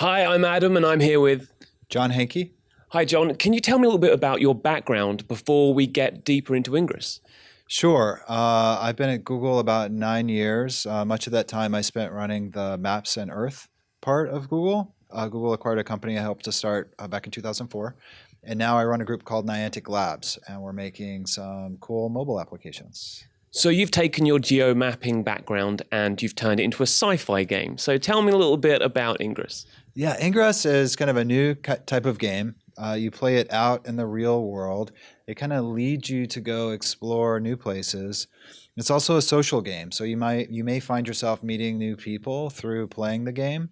Hi, I'm Adam, and I'm here with... John Hanke. Hi, John. Can you tell me a little bit about your background before we get deeper into Ingress? Sure. I've been at Google about 9 years. Much of that time I spent running the Maps and Earth part of Google. Google acquired a company I helped to start back in 2004. And now I run a group called Niantic Labs, and we're making some cool mobile applications. So you've taken your geo-mapping background and you've turned it into a sci-fi game. So tell me a little bit about Ingress. Yeah, Ingress is kind of a new type of game. You play it out in the real world. It kind of leads you to go explore new places. It's also a social game, so you may find yourself meeting new people through playing the game.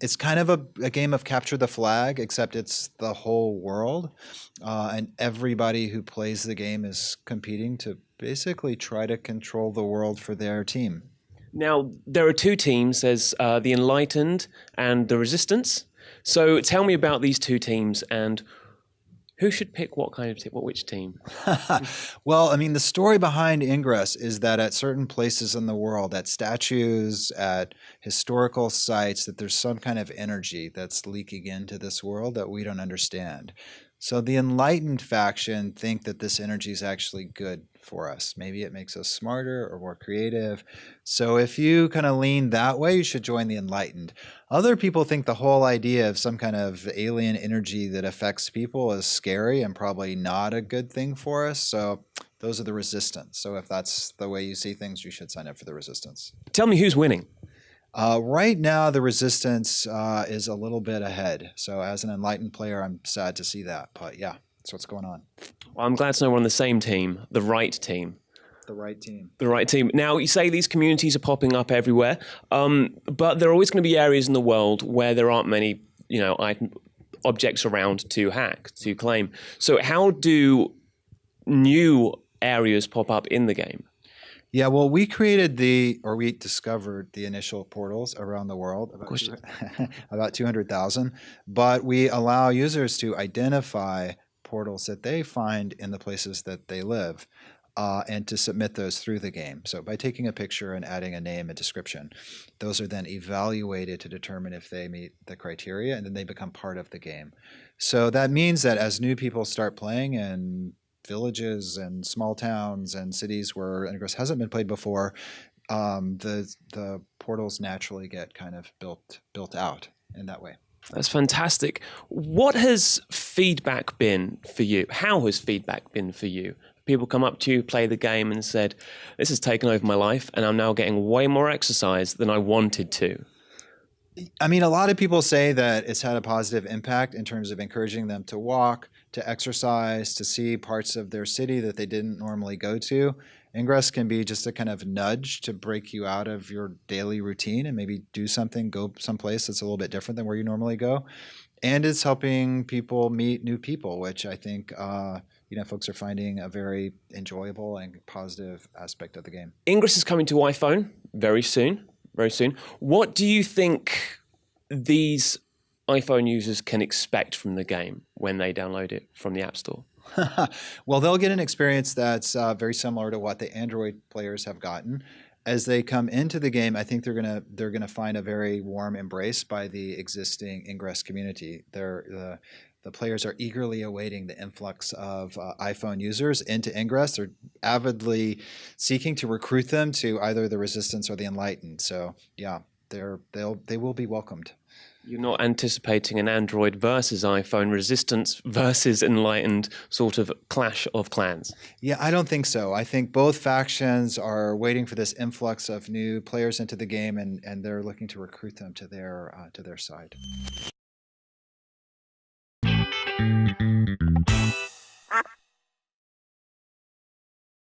It's kind of a game of capture the flag, except it's the whole world, and everybody who plays the game is competing to basically try to control the world for their team. Now, there are two teams. There's the Enlightened and the Resistance. So tell me about these two teams and who should pick what kind of which team? Well, I mean, the story behind Ingress is that at certain places in the world, at statues, at historical sites, that there's some kind of energy that's leaking into this world that we don't understand. So the enlightened faction think that this energy is actually good for us. Maybe it makes us smarter or more creative. So if you kind of lean that way, you should join the enlightened. Other people think the whole idea of some kind of alien energy that affects people is scary and probably not a good thing for us. So those are the resistance. So if that's the way you see things, you should sign up for the resistance. Tell me who's winning. Right now, the resistance is a little bit ahead. So as an enlightened player, I'm sad to see that. But yeah, that's what's going on. Well, I'm glad to know we're on the same team, the right team. The right team. The right team. Now, you say these communities are popping up everywhere, but there are always going to be areas in the world where there aren't many, objects around to hack, to claim. So how do new areas pop up in the game? Yeah, well, we discovered the initial portals around the world, about 200,000, but we allow users to identify portals that they find in the places that they live and to submit those through the game. So by taking a picture and adding a name and description, those are then evaluated to determine if they meet the criteria, and then they become part of the game. So that means that as new people start playing and villages and small towns and cities where Ingress hasn't been played before, the portals naturally get kind of built out in that way. That's fantastic. What has feedback been for you? How has feedback been for you? People come up to you, play the game, and said, "This has taken over my life, and I'm now getting way more exercise than I wanted to." I mean, a lot of people say that it's had a positive impact in terms of encouraging them to walk, to exercise, to see parts of their city that they didn't normally go to. Ingress can be just a kind of nudge to break you out of your daily routine and maybe do something, go someplace that's a little bit different than where you normally go. And it's helping people meet new people, which I think folks are finding a very enjoyable and positive aspect of the game. Ingress is coming to iPhone very soon. Very soon. What do you think these iPhone users can expect from the game when they download it from the App Store? Well, they'll get an experience that's very similar to what the Android players have gotten. As they come into the game, I think they're gonna find a very warm embrace by the existing Ingress community. The players are eagerly awaiting the influx of iPhone users into Ingress. They're avidly seeking to recruit them to either the Resistance or the Enlightened. So yeah, they will be welcomed. You're not anticipating an Android versus iPhone, Resistance versus Enlightened sort of clash of clans? Yeah, I don't think so. I think both factions are waiting for this influx of new players into the game, and they're looking to recruit them to their side.